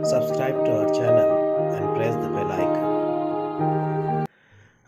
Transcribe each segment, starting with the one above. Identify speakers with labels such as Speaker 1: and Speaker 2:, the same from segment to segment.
Speaker 1: Subscribe to our channel and press the bell icon.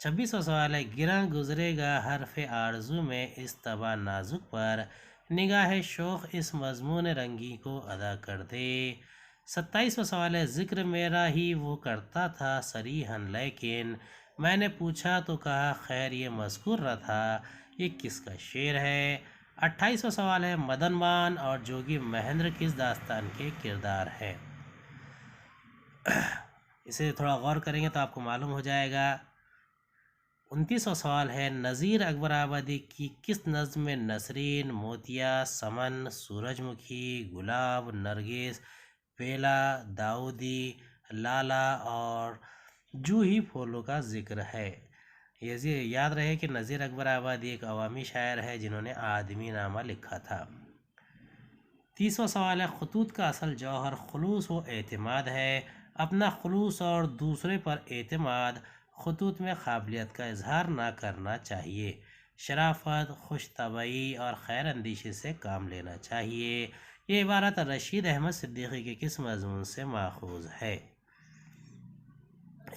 Speaker 1: 26واں سوال ہے، گراں گزرے گا حرف آرزو میں اس طبع نازک پر، نگاہ شوق اس مضمون رنگی کو ادا کر دے۔ 27واں سوال ہے، ذکر میرا ہی وہ کرتا تھا صریحاً لیکن میں نے پوچھا تو کہا خیر یہ مذکور نہ تھا، یہ کس کا شعر ہے؟ 28واں سوال ہے، مدن مان اور جوگی مہندر کس داستان کے کردار ہیں؟ اسے تھوڑا غور کریں گے تو آپ کو معلوم ہو جائے گا۔ 29واں سوال ہے، نذیر اکبر آبادی کی کس نظم میں نسرین، موتیا، سمن، سورج مکھی، گلاب، نرگس، بیلا، داؤدی، لالا اور جوہی پھولوں کا ذکر ہے؟ یہ یاد رہے کہ نذیر اکبر آبادی ایک عوامی شاعر ہے جنہوں نے آدمی نامہ لکھا تھا۔ 30واں سوال ہے، خطوط کا اصل جوہر خلوص و اعتماد ہے، اپنا خلوص اور دوسرے پر اعتماد، خطوط میں قابلیت کا اظہار نہ کرنا چاہیے، شرافت، خوش طبعی اور خیر اندیشی سے کام لینا چاہیے۔ یہ عبارت رشید احمد صدیقی کے کس مضمون سے ماخوذ ہے؟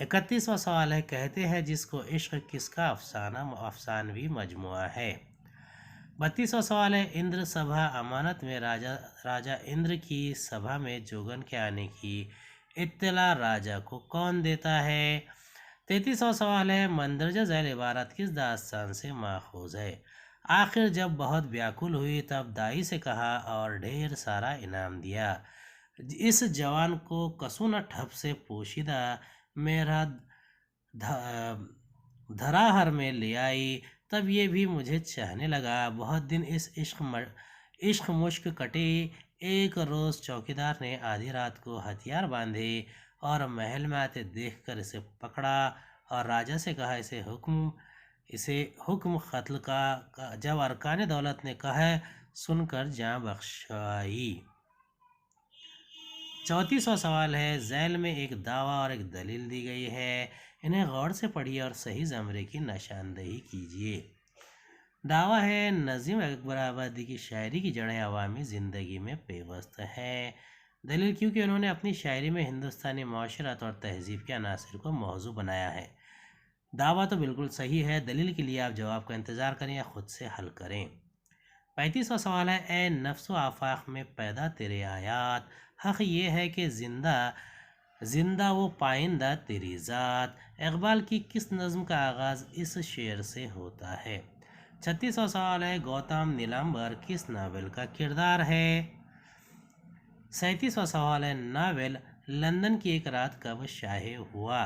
Speaker 1: 31واں سوال ہے، کہتے ہیں جس کو عشق کس کا افسانوی مجموعہ ہے؟ 32واں سوال ہے، اندر سبھا امانت میں راجہ اندر کی سبھا میں جوگن کے آنے کی اطلاع راجہ کو کون دیتا ہے؟ 33واں سوال ہے، مندرجہ ذیل عبارت کس داستان سے ماخوذ ہے؟ آخر جب بہت بیاکل ہوئی تب دائی سے کہا اور ڈھیر سارا انعام دیا، اس جوان کو کسونہ ٹھپ سے پوشیدہ میرا دھراہر میں لے آئی، تب یہ بھی مجھے چاہنے لگا، بہت دن اس عشق مشک کٹے، ایک روز چوکیدار نے آدھی رات کو ہتھیار باندھے اور محل میں آتے دیکھ کر اسے پکڑا اور راجہ سے کہا اسے حکم قتل کا، جب ارکان دولت نے کہا سن کر جاں بخشائی۔ 34واں سوال ہے، ذیل میں ایک دعویٰ اور ایک دلیل دی گئی ہے، انہیں غور سے پڑھیے اور صحیح زمرے کی نشاندہی کیجیے۔ دعویٰ ہے، نظیم اکبر آبادی کی شاعری کی جڑیں عوامی زندگی میں پیوست ہیں۔ دلیل، کیونکہ انہوں نے اپنی شاعری میں ہندوستانی معاشرت اور تہذیب کے عناصر کو موضوع بنایا ہے۔ دعویٰ تو بالکل صحیح ہے، دلیل کے لیے آپ جواب کا انتظار کریں یا خود سے حل کریں۔ 35واں سوال ہے، اے نفس و آفاق میں پیدا تیرے آیات، حق یہ ہے کہ زندہ و پائندہ تیری ذات۔ اقبال کی کس نظم کا آغاز اس شعر سے ہوتا ہے؟ 36واں سوال ہے، گوتم نیلامبر کس ناول کا کردار ہے؟ 37واں سوال ہے، ناول لندن کی ایک رات کب شائع ہوا؟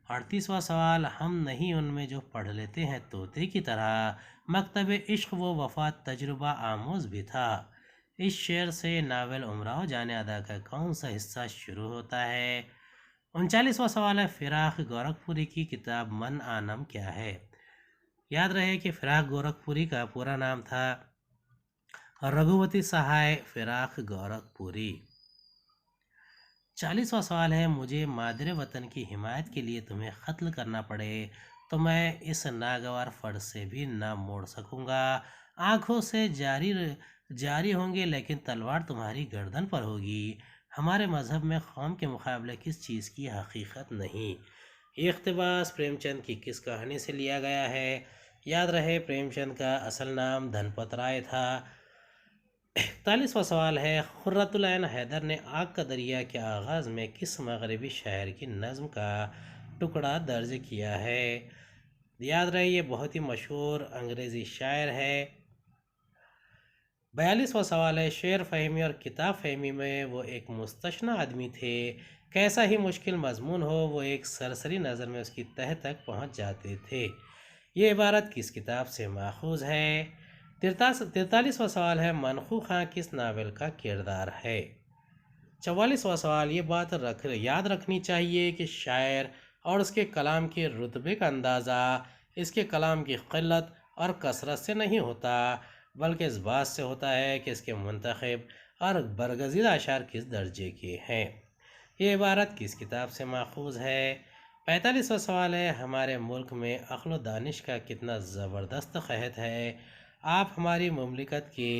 Speaker 1: 38واں سوال، ہم نہیں ان میں جو پڑھ لیتے ہیں طوطے کی طرح، مکتب عشق و وفا تجربہ آموز بھی تھا۔ اس شعر سے ناول امراؤ جان ادا کا کون سا حصہ شروع ہوتا ہے؟ 39واں سوال ہے، فراق گورکھپوری کی کتاب من آنم کیا ہے؟ یاد رہے کہ فراق گورکھپوری کا پورا نام تھا رگھوتی سہائے فراق گورکھپوری۔ 40واں سوال ہے، مجھے مادر وطن کی حمایت کے لیے تمہیں قتل کرنا پڑے تو میں اس ناگوار فرض سے بھی نہ موڑ سکوں گا، آنکھوں سے جاری ہوں گے لیکن تلوار تمہاری گردن پر ہوگی۔ ہمارے مذہب میں قوم کے مقابلے کس چیز کی حقیقت نہیں۔ یہ اقتباس پریم چند کی کس کہانی سے لیا گیا ہے؟ یاد رہے پریم چند کا اصل نام دھنپت رائے تھا۔ 41واں سوال ہے، قرۃ العین حیدر نے آگ کا دریا کے آغاز میں کس مغربی شاعر کی نظم کا ٹکڑا درج کیا ہے؟ یاد رہے یہ بہت ہی مشہور انگریزی شاعر ہے۔ 42واں سوال ہے، شعر فہمی اور کتاب فہمی میں وہ ایک مستثنی آدمی تھے، کیسا ہی مشکل مضمون ہو وہ ایک سرسری نظر میں اس کی تہہ تک پہنچ جاتے تھے۔ یہ عبارت کس کتاب سے ماخوذ ہے؟ 43واں سوال ہے، منقو خاں کس ناول کا کردار ہے؟ 44واں سوال، یہ بات یاد رکھنی چاہیے کہ شاعر اور اس کے کلام کے رتبے کا اندازہ اس کے کلام کی قلت اور کثرت سے نہیں ہوتا بلکہ اس بات سے ہوتا ہے کہ اس کے منتخب اور برگزیدہ اشعار کس درجے کے ہیں۔ یہ عبارت کس کتاب سے ماخوذ ہے؟ 45واں سوال ہے، ہمارے ملک میں عقل و دانش کا کتنا زبردست قحط ہے، آپ ہماری مملکت کے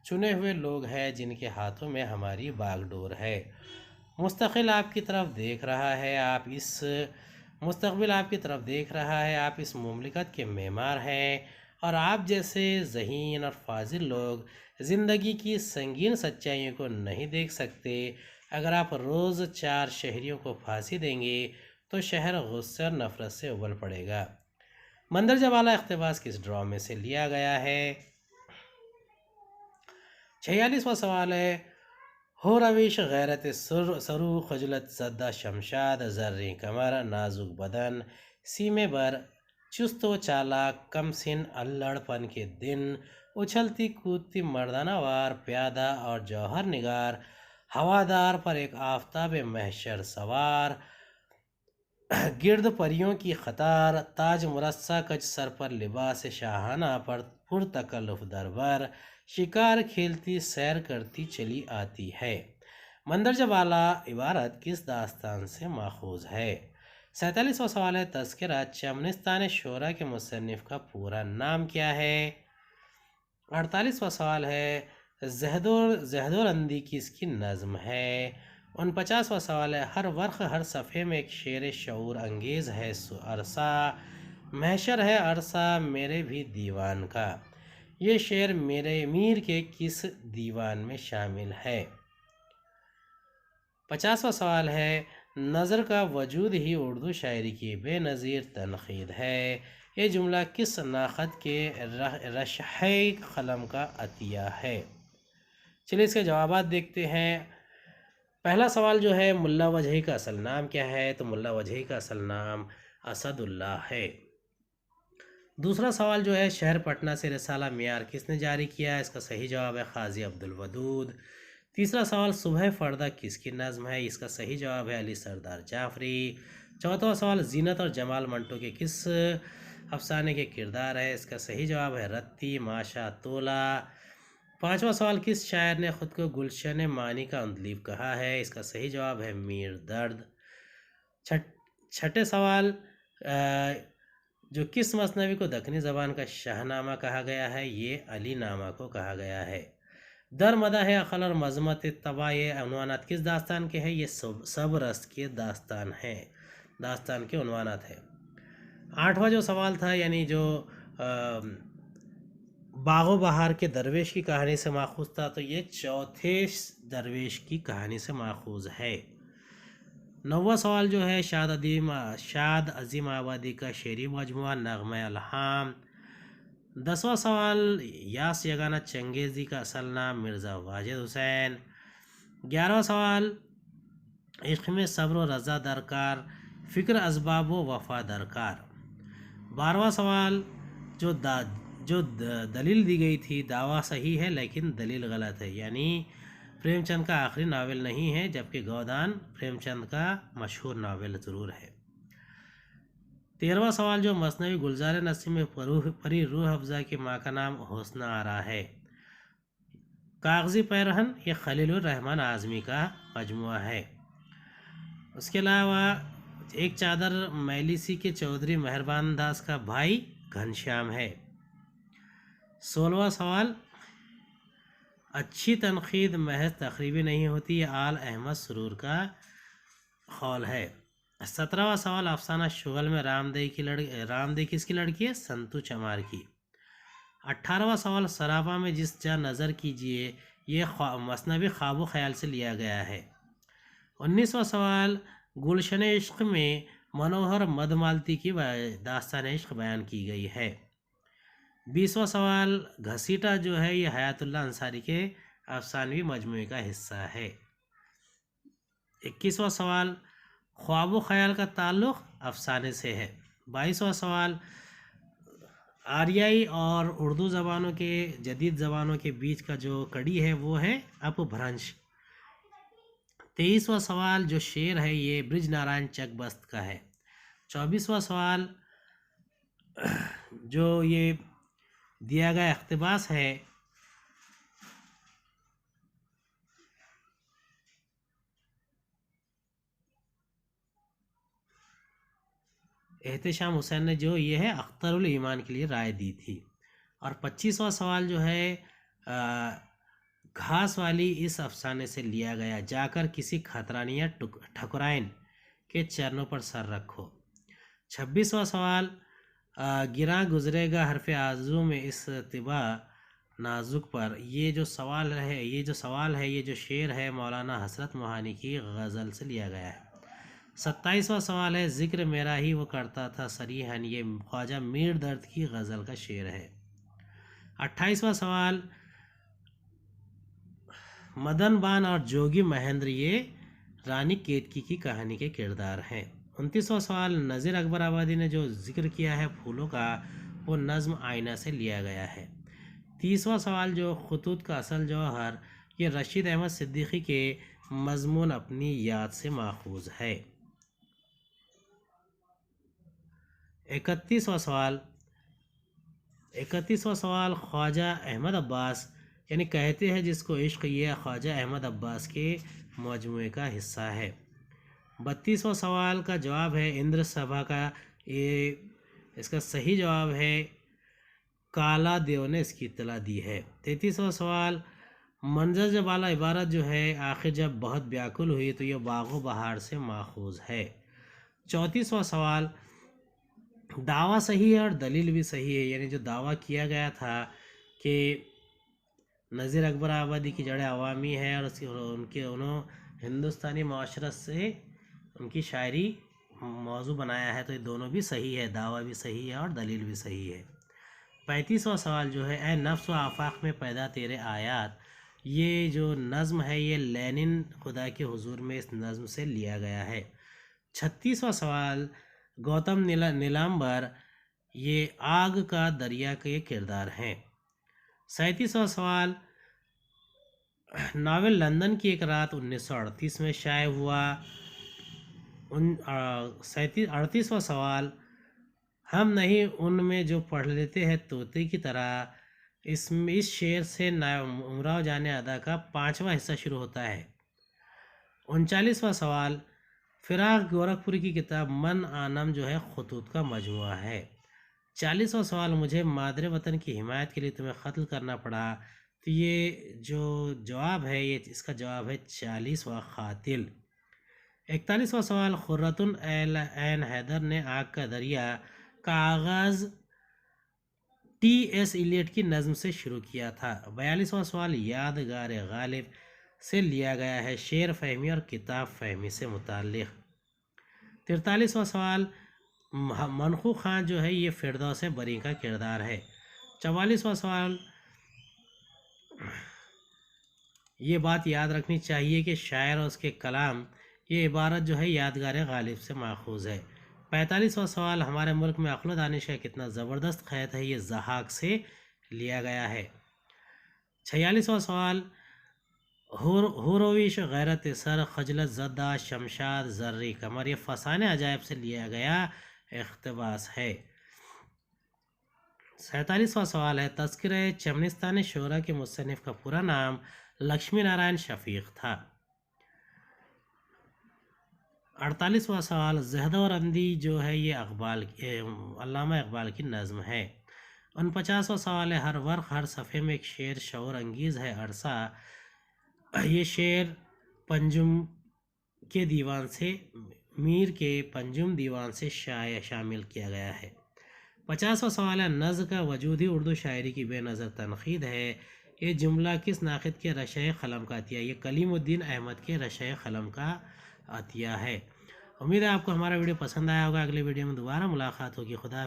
Speaker 1: چنے ہوئے لوگ ہیں جن کے ہاتھوں میں ہماری باغ ڈور ہے، مستقل آپ کی طرف دیکھ رہا ہے، آپ اس مستقبل آپ کی طرف دیکھ رہا ہے، آپ اس مملکت کے معمار ہیں، اور آپ جیسے ذہین اور فاضل لوگ زندگی کی سنگین سچائیوں کو نہیں دیکھ سکتے۔ اگر آپ روز 4 شہریوں کو پھانسی دیں گے تو شہر غصے اور نفرت سے ابل پڑے گا۔ مندرجہ بالا اقتباس کس ڈرامے سے لیا گیا ہے؟ 46واں سوال ہے، ہو رویش غیرت سرو خجلت زدہ شمشاد زریں کمر نازک بدن سیمے بر چست و چالاک کم سن اللڑ پن کے دن اچھلتی کودتی مردانہ وار پیادہ اور جوہر نگار ہوادار پر ایک آفتاب محشر سوار گرد پریوں کی قطار تاج مرصع کج سر پر لباس شاہانہ پر پرتکلف دربر شکار کھیلتی سیر کرتی چلی آتی ہے۔ مندرجہ بالا عبارت کس داستان سے ماخوذ ہے؟ 47واں سوال ہے، تذکرہ چمنستان شعراء کے مصنف کا پورا نام کیا ہے؟ 48واں سوال ہے، زہد و رندی کس کی نظم ہے؟ 49واں سوال ہے، ہر ورق ہر صفحے میں ایک شعر شعور انگیز ہے عرصہ محشر ہے عرصہ میرے بھی دیوان کا، یہ شعر میرے میر کے کس دیوان میں شامل ہے؟ 50واں سوال ہے، نظر کا وجود ہی اردو شاعری کی بے نظیر تنقید ہے، یہ جملہ کس ناقد کے رشحِ قلم کا عطیہ ہے؟ چلیے اس کے جوابات دیکھتے ہیں۔ پہلا سوال جو ہے، ملا وجہی کا اصل نام کیا ہے؟ تو ملا وجہی کا اصل نام اسد اللہ ہے۔ دوسرا سوال جو ہے، شہر پٹنہ سے رسالہ معیار کس نے جاری کیا؟ اس کا صحیح جواب ہے قاضی عبدالودود۔ تیسرا سوال، صبح فردہ کس کی نظم ہے؟ اس کا صحیح جواب ہے علی سردار جعفری۔ چوتھا سوال، زینت اور جمال منٹو کے کس افسانے کے کردار ہے؟ اس کا صحیح جواب ہے رتی ماشا تولا۔ پانچواں سوال، کس شاعر نے خود کو گلشن معنی کا اندلیب کہا ہے؟ اس کا صحیح جواب ہے میر درد۔ چھٹے سوال، جو کس مثنوی کو دکنی زبان کا شاہ نامہ کہا گیا ہے؟ یہ علی نامہ کو کہا گیا ہے۔ در مداح عقل اور مذمت طبع، یہ عنوانات کس داستان کے ہیں؟ یہ سب رست کے داستان ہیں، داستان کے عنوانات ہیں۔ آٹھواں جو سوال تھا، یعنی جو باغ و بہار کے درویش کی کہانی سے ماخوذ تھا، تو یہ چوتھے درویش کی کہانی سے ماخوذ ہے۔ نواں سوال جو ہے، شاد عظیم آبادی کا شعری مجموعہ نغمہ الہام۔ 10واں سوال، یاس یگانہ چنگیزی کا اصل نام مرزا واجد حسین۔ 11واں سوال، عشق میں صبر و رضا درکار فکر اسباب و وفا درکار۔ 12واں سوال، جو دلیل دی گئی تھی دعویٰ صحیح ہے لیکن دلیل غلط ہے، یعنی پریم چند کا آخری ناول نہیں ہے، جبکہ گودان پریم چند کا مشہور ناول ضرور ہے۔ 13واں سوال، جو مثنوی گلزار نسیم میں پری روح افزا کی ماں کا نام حسنہ آرا ہے۔ کاغذی پیرہن، یہ خلیل الرحمن اعظمی کا مجموعہ ہے۔ اس کے علاوہ ایک چادر میلی سی کے چودھری مہربان داس کا بھائی گھنشیام ہے۔ 16واں سوال، اچھی تنقید محض تقریبی نہیں ہوتی، یہ آل احمد سرور کا قول ہے۔ 17واں سوال، افسانہ شغل میں رام دے کس کی لڑکی ہے؟ سنتو چمار کی۔ 18واں سوال، سراپا میں جس جا نظر کیجئے، یہ مثنوی خواب و خیال سے لیا گیا ہے۔ 19واں سوال، گلشن عشق میں منوہر مد مالتی کی داستان عشق بیان کی گئی ہے۔ 20واں سوال، گھسیٹا جو ہے یہ حیات اللہ انصاری کے افسانوی مجموعے کا حصہ ہے۔ 21واں سوال، خواب و خیال کا تعلق افسانے سے ہے۔ 22واں سوال، آریائی اور اردو زبانوں کے جدید زبانوں کے بیچ کا جو کڑی ہے وہ ہے اپبھرنش۔ 23واں سوال، جو شعر ہے یہ برج نارائن چک بست کا ہے۔ 24واں سوال، جو یہ دیا گیا اقتباس ہے احتشام حسین نے، جو یہ ہے اختر الایمان کے لیے رائے دی تھی۔ اور 25واں سوال جو ہے، گھاس والی اس افسانے سے لیا گیا، جا کر کسی کھترانی یا ٹھکرائن کے چرنوں پر سر رکھو۔ 26واں سوال، گراں گزرے گا حرف آرزو میں اس طبع نازک پر، یہ جو سوال ہے یہ جو شعر ہے مولانا حسرت موہانی کی غزل سے لیا گیا ہے۔ 27واں سوال ہے، ذکر میرا ہی وہ کرتا تھا صریحاً، یہ خواجہ میر درد کی غزل کا شعر ہے۔ 28واں سوال، مدن بان اور جوگی مہندر یہ رانی کیتکی کی کہانی کے کردار ہیں۔ 29واں سوال، نذیر اکبر آبادی نے جو ذکر کیا ہے پھولوں کا، وہ نظم آئینہ سے لیا گیا ہے۔ 30واں سوال، جو خطوط کا اصل جوہر، یہ رشید احمد صدیقی کے مضمون اپنی یاد سے ماخوذ ہے۔ 31واں سوال، خواجہ احمد عباس یعنی کہتے ہیں جس کو عشق، یہ خواجہ احمد عباس کے مجموعے کا حصہ ہے۔ 32واں سوال کا جواب ہے اندر سبھا کا، یہ اس کا صحیح جواب ہے کالا دیو نے اس کی اطلاع دی ہے۔ 33واں سوال، منظر جب اعلیٰ عبارت جو ہے آخر جب بہت بیاکل ہوئی تو یہ باغ و بہار سے ماخوذ ہے۔ 34واں سوال، دعویٰ صحیح ہے اور دلیل بھی صحیح ہے، یعنی جو دعویٰ کیا گیا تھا کہ نذیر اکبر آبادی کی جڑیں عوامی ہے اور انہوں ہندوستانی معاشرت سے ان کی شاعری موضوع بنایا ہے، تو یہ دونوں بھی صحیح ہے، دعویٰ بھی صحیح ہے اور دلیل بھی صحیح ہے۔ 35واں سوال جو ہے، اے نفس و آفاق میں پیدا تیرے آیات، یہ جو نظم ہے یہ لینن خدا کے حضور میں اس نظم سے لیا گیا ہے۔ 36واں سوال، گوتم نیلامبر یہ آگ کا دریا کے کردار ہیں۔ 37واں سوال، ناول لندن کی ایک رات 1938 میں شائع ہوا۔ 38واں سوال، ہم نہیں ان میں جو پڑھ لیتے ہیں طوطے کی طرح، اس شعر سے امراؤ جان ادا کا 5واں حصہ شروع ہوتا ہے۔ 39واں سوال، فراق گورکھپوری کی کتاب من آنم جو ہے خطوط کا مجموعہ ہے۔ 40واں سوال، مجھے مادر وطن کی حمایت کے لیے تمہیں قتل کرنا پڑا، تو یہ جو جواب ہے اس کا جواب ہے 40واں قاتل۔ 41واں سوال، خرۃ عین حیدر نے آگ کا دریا کا آغاز ٹی ایس ایلیٹ کی نظم سے شروع کیا تھا۔ 42واں سوال، یادگار غالب سے لیا گیا ہے، شعر فہمی اور کتاب فہمی سے متعلق۔ 43واں سوال، منخو خان جو ہے یہ فردوس بری کا کردار ہے۔ 44واں سوال، یہ بات یاد رکھنی چاہیے کہ شاعر اور اس کے کلام، یہ عبارت جو ہے یادگار غالب سے ماخوذ ہے۔ 45واں سوال، ہمارے ملک میں عقل و دانش کا کتنا زبردست قید ہے، یہ ضحاک سے لیا گیا ہے۔ 46واں سوال، ہورویش غیرت سر خجلت زدہ شمشاد زرری کمر، یہ فسانہ عجائب سے لیا گیا اقتباس ہے۔ 47واں سوال ہے، تذکرہ چمنستان شعراء کے مصنف کا پورا نام لکشمی نارائن شفیق تھا۔ 48واں سوال، زہد اور اندھی جو ہے یہ علامہ اقبال کی نظم ہے۔ 49واں سوال ہے، ہر ورق ہر صفحے میں ایک شعر شعور انگیز ہے عرصہ، یہ شعر پنجم کے دیوان سے میر کے پنجم دیوان سے شامل کیا گیا ہے۔ 50واں سوال ہے، نظم کا وجود ہی اردو شاعری کی بے نظر تنقید ہے، یہ جملہ کس ناقد کے رشۂ قلم کا عطیہ؟ یہ کلیم الدین احمد کے رشۂ قلم کا عطیہ ہے۔ امید ہے آپ کو ہمارا ویڈیو پسند آیا ہوگا، اگلے ویڈیو میں دوبارہ ملاقات ہوگی۔ خدا